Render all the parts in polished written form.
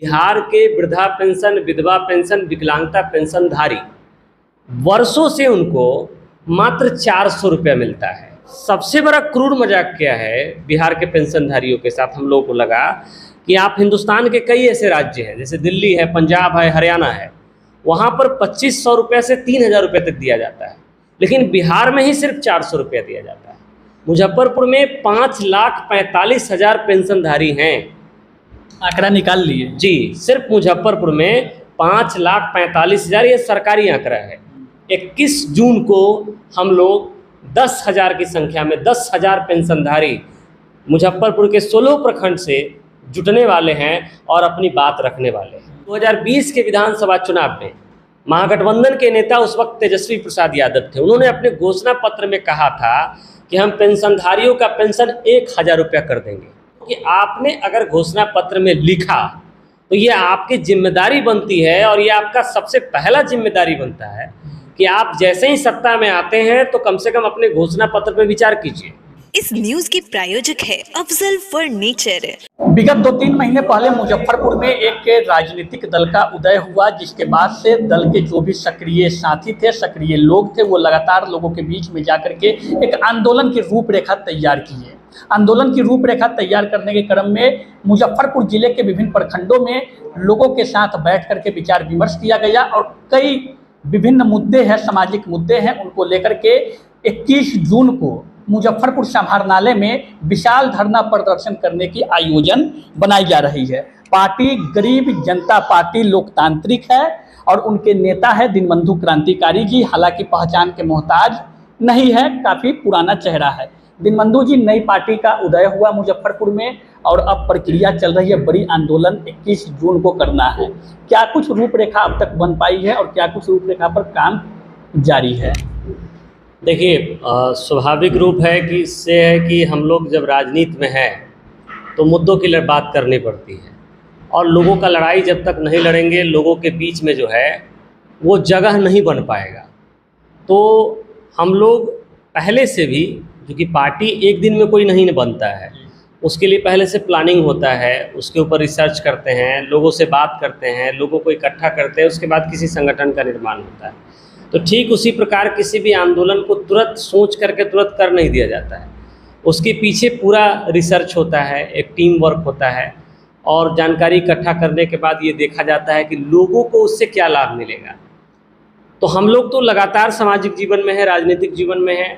बिहार के वृद्धा पेंशन, विधवा पेंशन, विकलांगता पेंशनधारी वर्षों से उनको मात्र 400 रुपया मिलता है। सबसे बड़ा क्रूर मजाक क्या है बिहार के पेंशनधारियों के साथ हम लोगों को लगा कि आप हिंदुस्तान के कई ऐसे राज्य हैं जैसे दिल्ली है, पंजाब है, हरियाणा है, वहाँ पर 2500 रुपये से 3000 रुपये तक दिया जाता है, लेकिन बिहार में ही सिर्फ 400 रुपया दिया जाता है। मुजफ्फरपुर में 5,45,000 पेंशनधारी हैं। आंकड़ा निकाल लिए जी, सिर्फ मुजफ्फरपुर में 5,45,000, ये सरकारी आंकड़ा है। 21 जून को हम लोग 10,000 की संख्या में 10,000 पेंशनधारी मुजफ्फरपुर के 16 प्रखंड से जुटने वाले हैं और अपनी बात रखने वाले हैं। 2020 के विधानसभा चुनाव में महागठबंधन के नेता उस वक्त तेजस्वी प्रसाद यादव थे। उन्होंने अपने घोषणा पत्र में कहा था कि हम पेंशनधारियों का पेंशन 1,000 रुपया कर देंगे। कि आपने अगर घोषणा पत्र में लिखा तो ये आपकी जिम्मेदारी बनती है और ये आपका सबसे पहला जिम्मेदारी बनता है कि आप जैसे ही सत्ता में आते हैं तो कम से कम अपने घोषणा पत्र पर विचार कीजिए। इस न्यूज के प्रायोजक है अफजल फर्नीचर। विगत 2-3 महीने पहले मुजफ्फरपुर में एक राजनीतिक दल का उदय हुआ, जिसके बाद से दल के जो भी सक्रिय साथी थे, सक्रिय लोग थे, वो लगातार लोगों के बीच में जाकर के एक आंदोलन की रूपरेखा तैयार की है। आंदोलन की रूपरेखा तैयार करने के क्रम में मुजफ्फरपुर जिले के विभिन्न प्रखंडों में लोगों के साथ बैठ करके विचार विमर्श किया गया और कई विभिन्न मुद्दे हैं, सामाजिक मुद्दे हैं, उनको लेकर के 21 जून को मुजफ्फरपुर समाहरणालय में विशाल धरना प्रदर्शन करने की आयोजन बनाई जा रही है। पार्टी गरीब जनता पार्टी लोकतांत्रिक है और उनके नेता है दीनबंधु क्रांतिकारी जी। हालांकि पहचान के मोहताज नहीं है, काफ़ी पुराना चेहरा है। दीनबंधु जी, नई पार्टी का उदय हुआ मुजफ्फरपुर में और अब प्रक्रिया चल रही है, बड़ी आंदोलन 21 जून को करना है। क्या कुछ रूपरेखा अब तक बन पाई है और क्या कुछ रूपरेखा पर काम जारी है? देखिए, स्वाभाविक रूप है कि इससे है कि हम लोग जब राजनीति में हैं तो मुद्दों की बात करनी पड़ती है और लोगों का लड़ाई जब तक नहीं लड़ेंगे, लोगों के बीच में जो है वो जगह नहीं बन पाएगा। तो हम लोग पहले से भी, क्योंकि पार्टी एक दिन में कोई नहीं बनता है, उसके लिए पहले से प्लानिंग होता है, उसके ऊपर रिसर्च करते हैं, लोगों से बात करते हैं, लोगों को इकट्ठा करते हैं, उसके बाद किसी संगठन का निर्माण होता है। तो ठीक उसी प्रकार किसी भी आंदोलन को तुरंत सोच करके तुरंत कर नहीं दिया जाता है। उसके पीछे पूरा रिसर्च होता है, एक टीम वर्क होता है और जानकारी इकट्ठा करने के बाद ये देखा जाता है कि लोगों को उससे क्या लाभ मिलेगा। तो हम लोग तो लगातार सामाजिक जीवन में है, राजनीतिक जीवन में है।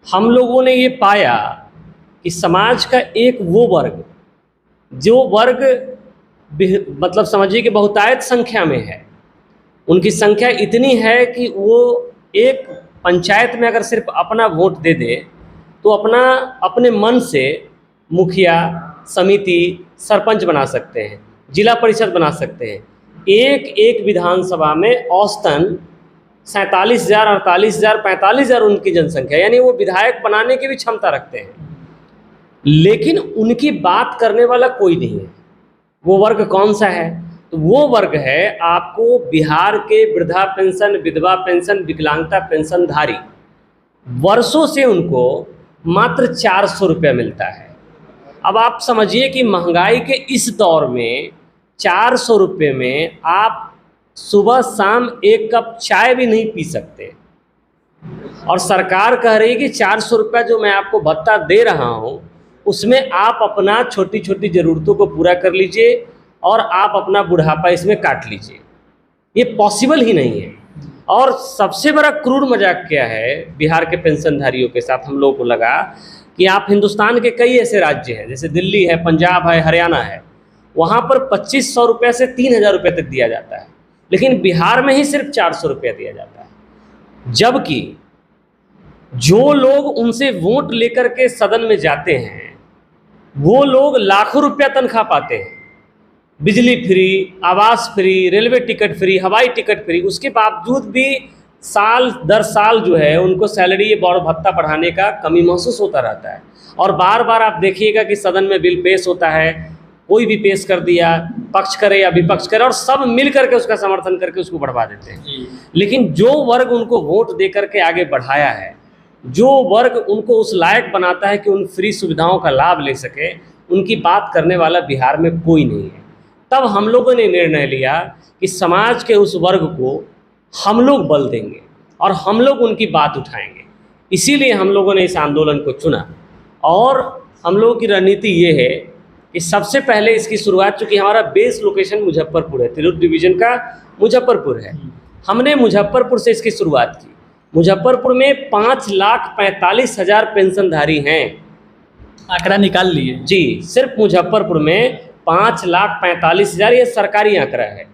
हम लोगों ने ये पाया कि समाज का एक वो वर्ग, जो वर्ग मतलब समझिए कि बहुतायत संख्या में है, उनकी संख्या इतनी है कि वो एक पंचायत में अगर सिर्फ अपना वोट दे दे तो अपने मन से मुखिया, समिति, सरपंच बना सकते हैं, जिला परिषद बना सकते हैं। एक विधानसभा में औसतन 47,000, 48,000, 45,000 उनकी जनसंख्या, यानी वो विधायक बनाने की भी क्षमता रखते हैं, लेकिन उनकी बात करने वाला कोई नहीं है। वो वर्ग कौन सा है? तो वो वर्ग है आपको बिहार के वृद्धा पेंशन, विधवा पेंशन, विकलांगता पेंशनधारी वर्षों से उनको मात्र 400 रुपया मिलता है। अब आप समझिए कि महंगाई के इस दौर में 400 रुपये में आप सुबह शाम एक कप चाय भी नहीं पी सकते और सरकार कह रही है कि 400 रुपया जो मैं आपको भत्ता दे रहा हूँ उसमें आप अपना छोटी छोटी ज़रूरतों को पूरा कर लीजिए और आप अपना बुढ़ापा इसमें काट लीजिए। ये पॉसिबल ही नहीं है। और सबसे बड़ा क्रूर मजाक क्या है बिहार के पेंशनधारियों के साथ हम लोगों को लगा कि आप हिंदुस्तान के कई ऐसे राज्य हैं जैसे दिल्ली है, पंजाब है, हरियाणा है, वहाँ पर 2500 रुपये से 3000 रुपये तक दिया जाता है, लेकिन बिहार में ही सिर्फ 400 रुपया दिया जाता है। जबकि जो लोग उनसे वोट लेकर के सदन में जाते हैं वो लोग लाखों रुपया तनख्वाह पाते हैं, बिजली फ्री, आवास फ्री, रेलवे टिकट फ्री, हवाई टिकट फ्री, उसके बावजूद भी साल दर साल जो है उनको सैलरी और भत्ता बढ़ाने का कमी महसूस होता रहता है। और बार बार आप देखिएगा कि सदन में बिल पेश होता है, कोई भी पेश कर दिया, पक्ष करे या विपक्ष करे, और सब मिल करके उसका समर्थन करके उसको बढ़वा देते हैं। लेकिन जो वर्ग उनको वोट दे करके आगे बढ़ाया है, जो वर्ग उनको उस लायक बनाता है कि उन फ्री सुविधाओं का लाभ ले सके, उनकी बात करने वाला बिहार में कोई नहीं है। तब हम लोगों ने निर्णय लिया कि समाज के उस वर्ग को हम लोग बल देंगे और हम लोग उनकी बात उठाएंगे। इसीलिए हम लोगों ने इस आंदोलन को चुना। और हम लोगों की रणनीति ये है कि सबसे पहले इसकी शुरुआत, चूँकि हमारा बेस लोकेशन मुजफ्फरपुर है, तिरहुत डिवीज़न का मुजफ्फरपुर है, हमने मुजफ्फरपुर से इसकी शुरुआत की। मुजफ्फरपुर में 5,45,000 पेंशनधारी हैं। आंकड़ा निकाल लिए जी, सिर्फ मुजफ्फरपुर में 5,45,000, ये सरकारी आंकड़ा है।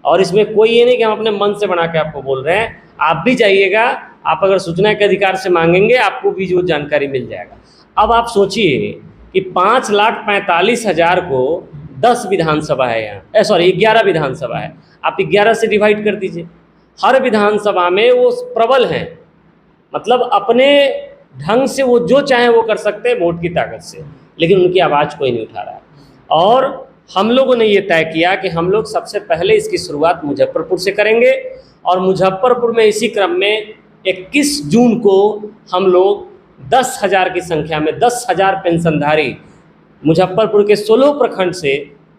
और इसमें कोई ये नहीं कि हम अपने मन से बना के आपको बोल रहे हैं। आप भी जाइएगा, आप अगर सूचना के अधिकार से मांगेंगे आपको भी जो जानकारी मिल जाएगा। अब आप सोचिए कि 5,45,000 को 10 विधानसभा है यहाँ, 11 विधानसभा है, आप 11 से डिवाइड कर दीजिए। हर विधानसभा में वो प्रबल हैं, मतलब अपने ढंग से वो जो चाहे वो कर सकते हैं वोट की ताकत से, लेकिन उनकी आवाज़ कोई नहीं उठा रहा है। और हम लोगों ने ये तय किया कि हम लोग सबसे पहले इसकी शुरुआत मुजफ्फरपुर से करेंगे। और मुजफ्फरपुर में इसी क्रम में 21 जून को हम लोग 10,000 की संख्या में 10,000 पेंशनधारी मुजफ्फरपुर के 16 प्रखंड से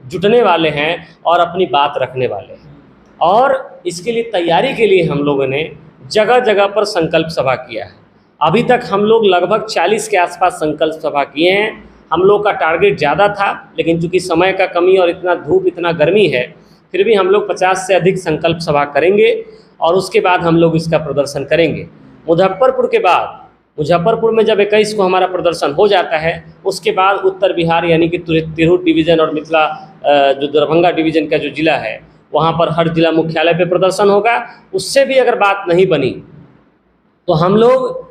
जुटने वाले हैं और अपनी बात रखने वाले हैं। और इसके लिए तैयारी के लिए हम लोगों ने जगह जगह पर संकल्प सभा किया है। अभी तक हम लोग लगभग 40 के आसपास संकल्प सभा किए हैं। हम लोग का टारगेट ज़्यादा था, लेकिन चूँकि समय का कमी और इतना धूप इतना गर्मी है, फिर भी हम लोग 50 से अधिक संकल्प सभा करेंगे और उसके बाद हम लोग इसका प्रदर्शन करेंगे। मुजफ्फरपुर के बाद, मुजफ्फरपुर में जब 21 को हमारा प्रदर्शन हो जाता है, उसके बाद उत्तर बिहार यानी कि तिरहुत डिवीज़न और मिथिला जो दरभंगा डिवीज़न का जो ज़िला है, वहाँ पर हर जिला मुख्यालय पे प्रदर्शन होगा। उससे भी अगर बात नहीं बनी तो हम लोग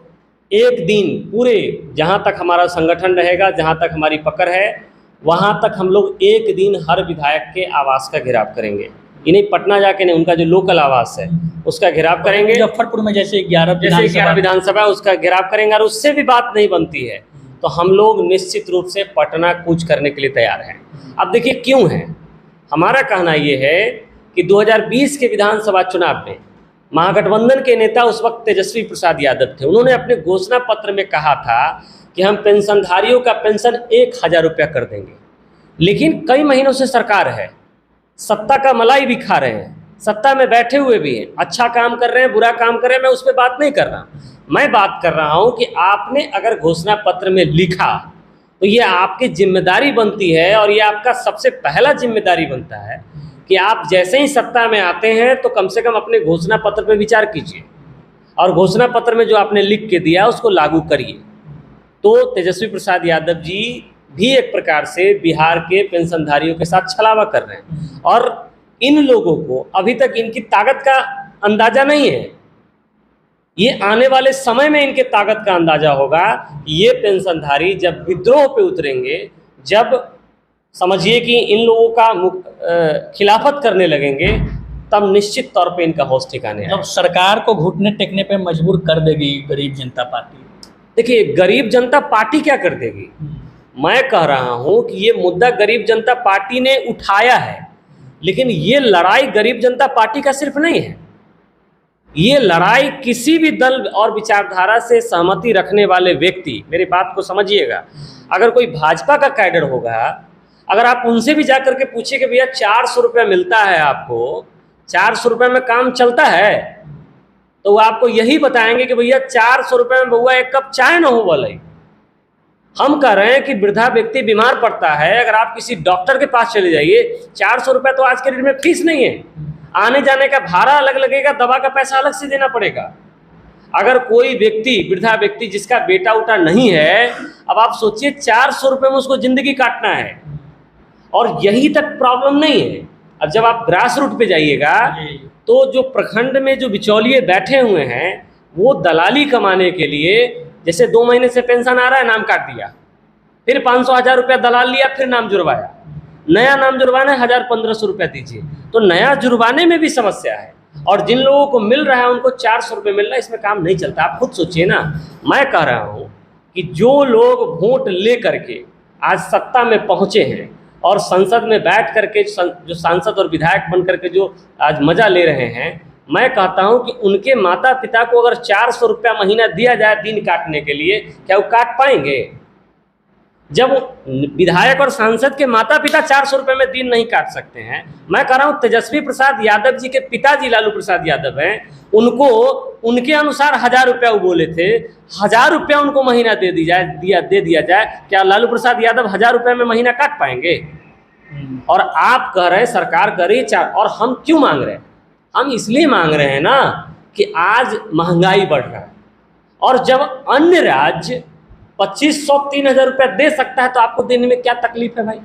एक दिन पूरे, जहाँ तक हमारा संगठन रहेगा, जहाँ तक हमारी पकड़ है, वहाँ तक हम लोग एक दिन हर विधायक के आवास का घेराव करेंगे। ये नहीं पटना जाके नहीं, उनका जो लोकल आवास है उसका घेराव करेंगे। मुजफ्फरपुर में जैसे 11 विधानसभा उसका घेराव करेंगे। और उससे भी बात नहीं बनती है तो हम लोग निश्चित रूप से पटना कूच करने के लिए तैयार हैं। अब देखिए क्यों है, हमारा कहना ये है कि 2020 के विधानसभा चुनाव में महागठबंधन के नेता उस वक्त तेजस्वी प्रसाद यादव थे। उन्होंने अपने घोषणा पत्र में कहा था कि हम पेंशनधारियों का पेंशन 1,000 रुपया कर देंगे। लेकिन कई महीनों से सरकार है, सत्ता का मलाई भी खा रहे हैं, सत्ता में बैठे हुए भी हैं, अच्छा काम कर रहे हैं, बुरा काम कर रहे हैं, मैं उस पर बात नहीं कर रहा। मैं बात कर रहा हूँ कि आपने अगर घोषणा पत्र में लिखा तो ये आपकी जिम्मेदारी बनती है, और ये आपका सबसे पहला जिम्मेदारी बनता है कि आप जैसे ही सत्ता में आते हैं तो कम से कम अपने घोषणा पत्र पर विचार कीजिए और घोषणा पत्र में जो आपने लिख के दिया उसको लागू करिए। तो तेजस्वी प्रसाद यादव जी भी एक प्रकार से बिहार के पेंशनधारियों के साथ छलावा कर रहे हैं, और इन लोगों को अभी तक इनकी ताकत का अंदाज़ा नहीं है। ये आने वाले समय में इनके ताकत का अंदाज़ा होगा। ये पेंशनधारी जब विद्रोह पे उतरेंगे, जब समझिए कि इन लोगों का खिलाफत करने लगेंगे, तब निश्चित तौर पे इनका होश ठिकाने आएगा। जब सरकार को घुटने टेकने पे मजबूर कर देगी गरीब जनता पार्टी। देखिए, गरीब जनता पार्टी क्या कर देगी, मैं कह रहा हूं कि ये मुद्दा गरीब जनता पार्टी ने उठाया है, लेकिन ये लड़ाई गरीब जनता पार्टी का सिर्फ नहीं है। ये लड़ाई किसी भी दल और विचारधारा से सहमति रखने वाले व्यक्ति, मेरी बात को समझिएगा, अगर कोई भाजपा का कैडर होगा, अगर आप उनसे भी जाकर के पूछिए कि भैया 400 रुपये मिलता है आपको, 400 रुपये में काम चलता है, तो वो आपको यही बताएंगे कि भैया 400 रुपये में बउआ एक कप चाय ना हो बोले। हम कह रहे हैं कि वृद्धा व्यक्ति बीमार पड़ता है, अगर आप किसी डॉक्टर के पास चले जाइए, 400 रुपये तो आज के डेट में फीस नहीं है, आने जाने का भाड़ा अलग लगेगा, दवा का पैसा अलग से देना पड़ेगा। अगर कोई व्यक्ति, वृद्धा व्यक्ति जिसका बेटा उटा नहीं है, अब आप सोचिए 400 रुपये में उसको ज़िंदगी काटना है, और यही तक प्रॉब्लम नहीं है। अब जब आप ग्रास रूट पे जाइएगा तो जो प्रखंड में जो बिचौलिए बैठे हुए हैं, वो दलाली कमाने के लिए, जैसे 2 महीने से पेंशन आ रहा है, नाम काट दिया, फिर 500-1000 रुपया दलाल लिया, फिर नाम जुड़वाया, नया नाम जुड़वाना 1000-1500 रुपया दीजिए। तो नया जुड़वाने में भी समस्या है, और जिन लोगों को मिल रहा है उनको 400 रुपये मिल रहा है, इसमें काम नहीं चलता। आप खुद सोचिए ना। मैं कह रहा हूँ कि जो लोग वोट ले करके आज सत्ता में पहुँचे हैं और संसद में बैठ करके जो सांसद और विधायक बन करके जो आज मज़ा ले रहे हैं, मैं कहता हूं कि उनके माता पिता को अगर 400 रुपया महीना दिया जाए दिन काटने के लिए, क्या वो काट पाएंगे? जब विधायक और सांसद के माता पिता 400 रुपये में दिन नहीं काट सकते हैं, मैं कह रहा हूँ तेजस्वी प्रसाद यादव जी के पिताजी लालू प्रसाद यादव हैं, उनको उनके अनुसार 1000 रुपया वो बोले थे, 1000 रुपया उनको महीना दे दिया जाए, क्या लालू प्रसाद यादव 1000 रुपये में महीना काट पाएंगे? और आप कह रहे हैं सरकार करे 4, और हम क्यों मांग रहे हैं? हम इसलिए मांग रहे हैं ना कि आज महंगाई बढ़ रहा है, और जब अन्य राज्य 2500-3000 रुपया दे सकता है तो आपको देने में क्या तकलीफ है भाई?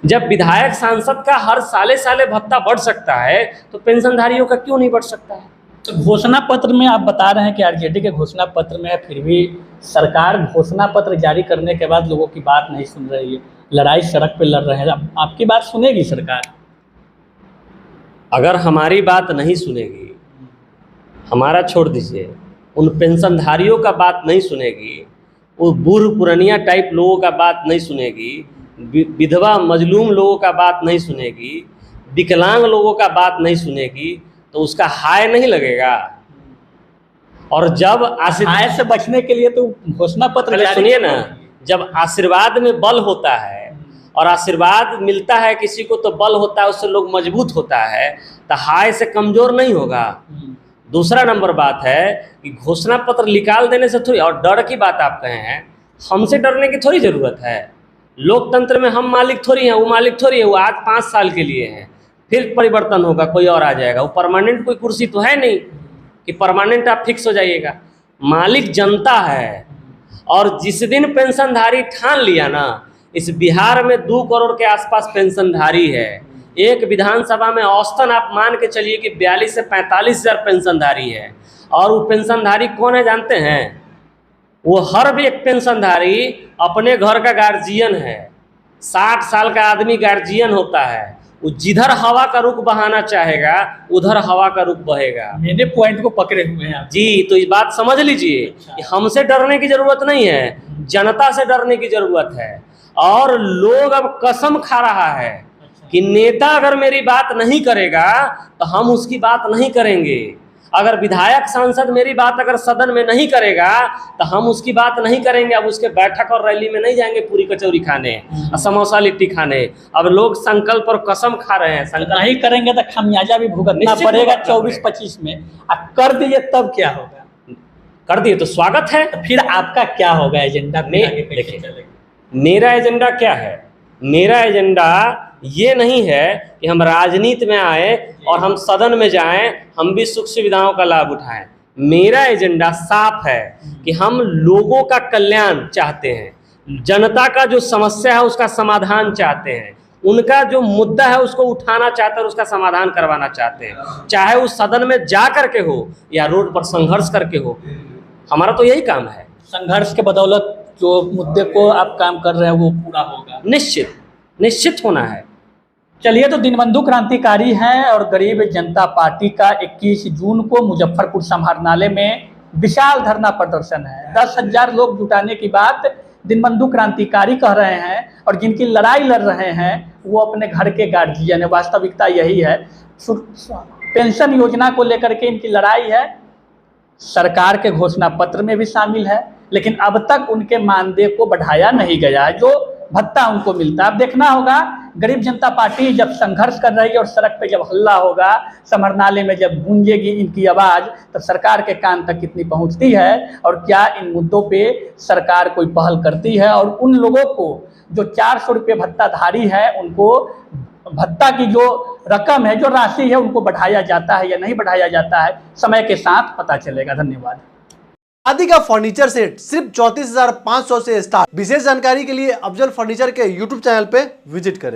जब विधायक सांसद का हर साले भत्ता बढ़ सकता है तो पेंशनधारियों का क्यों नहीं बढ़ सकता है? तो घोषणा पत्र में आप बता रहे हैं कि आरजेडी के घोषणा पत्र में है, फिर भी सरकार घोषणा पत्र जारी करने के बाद लोगों की बात नहीं सुन रही है, लड़ाई सड़क पे लड़ रहे हैं। अब आपकी बात सुनेगी सरकार? अगर हमारी बात नहीं सुनेगी, हमारा छोड़ दीजिए, उन पेंशनधारियों का बात नहीं सुनेगी, वो बूढ़ पुरनिया टाइप लोगों का बात नहीं सुनेगी, विधवा मजलूम लोगों का बात नहीं सुनेगी, विकलांग लोगों का बात नहीं सुनेगी, तो उसका हाय नहीं लगेगा। और जब हाय से बचने के लिए तो घोषणा पत्र जारी सुनिए ना, जब आशीर्वाद में बल होता है और आशीर्वाद मिलता है किसी को तो बल होता है, उससे लोग मजबूत होता है, तो हाय से कमज़ोर नहीं होगा। दूसरा नंबर बात है कि घोषणा पत्र निकाल देने से थोड़ी, और डर की बात आप कहे हैं, हमसे डरने की थोड़ी ज़रूरत है। लोकतंत्र में हम मालिक थोड़ी हैं, वो मालिक थोड़ी है, वो आज 5 साल के लिए हैं, फिर परिवर्तन होगा, कोई और आ जाएगा। वो परमानेंट कोई कुर्सी तो है नहीं कि परमानेंट आप फिक्स हो जाइएगा। मालिक जनता है, और जिस दिन पेंशनधारी ठान लिया ना, इस बिहार में 2 करोड़ के आसपास पेंशनधारी है। एक विधानसभा में औसतन आप मान के चलिए कि 42 से 45 हज़ार पेंशनधारी है। और वो पेंशनधारी कौन है जानते हैं? वो हर एक पेंशनधारी अपने घर का गार्जियन है। 60 साल का आदमी गार्जियन होता है, वो जिधर हवा का रुख बहाना चाहेगा उधर हवा का रुख बहेगा। मेरे पॉइंट को पकड़े हुए हैं आप जी, तो इस बात समझ लीजिए कि हमसे डरने की ज़रूरत नहीं है, जनता से डरने की ज़रूरत है। और लोग अब कसम खा रहा है कि नेता अगर मेरी बात नहीं करेगा तो हम उसकी बात नहीं करेंगे। अगर विधायक सांसद मेरी बात अगर सदन में नहीं करेगा तो हम उसकी बात नहीं करेंगे। अब उसके बैठक और रैली में नहीं जाएंगे पूरी कचौरी खाने और समोसा लिट्टी खाने। अब लोग संकल्प और कसम खा रहे हैं, संकल्प नहीं करेंगे तो खामियाजा भी भुगतना पड़ेगा 24-25 में। अब कर दिए तब क्या होगा? कर दिए तो स्वागत है। तो फिर आपका क्या होगा एजेंडा? देखिए, मेरा एजेंडा क्या है? मेरा एजेंडा ये नहीं है कि हम राजनीति में आए और हम सदन में जाएं, हम भी सुख सुविधाओं का लाभ उठाएं। मेरा एजेंडा साफ है कि हम लोगों का कल्याण चाहते हैं, जनता का जो समस्या है उसका समाधान चाहते हैं, उनका जो मुद्दा है उसको उठाना चाहते हैं और उसका समाधान करवाना चाहते हैं, चाहे उस सदन में जा करके हो या रोड पर संघर्ष करके हो। हमारा तो यही काम है। संघर्ष के बदौलत जो मुद्दे को आप काम कर रहे हैं वो पूरा होगा, निश्चित होना है। चलिए, तो दीनबंधु क्रांतिकारी हैं और गरीब जनता पार्टी का 21 जून को मुजफ्फरपुर समाहरणालय में विशाल धरना प्रदर्शन है। 10,000 लोग जुटाने की बात दीनबंधु क्रांतिकारी कह रहे हैं, और जिनकी लड़ाई लड़ रहे हैं वो अपने घर के गार्जियन है। वास्तविकता यही है। पेंशन योजना को लेकर के इनकी लड़ाई है, सरकार के घोषणा पत्र में भी शामिल है, लेकिन अब तक उनके मानदेय को बढ़ाया नहीं गया है, जो भत्ता उनको मिलता है। अब देखना होगा, गरीब जनता पार्टी जब संघर्ष कर रही है और सड़क पे जब हल्ला होगा, समाहरणालय में जब गूंजेगी इनकी आवाज़, तब सरकार के कान तक कितनी पहुंचती है और क्या इन मुद्दों पे सरकार कोई पहल करती है। और उन लोगों को जो 400 रुपये भत्ताधारी है, उनको भत्ता की जो रकम है, जो राशि है, उनको बढ़ाया जाता है या नहीं बढ़ाया जाता है, समय के साथ पता चलेगा। धन्यवाद। शादी का फर्नीचर सेट सिर्फ 34,500 से स्टार्ट। विशेष जानकारी के लिए अफजल फर्नीचर के यूट्यूब चैनल पे विजिट करें।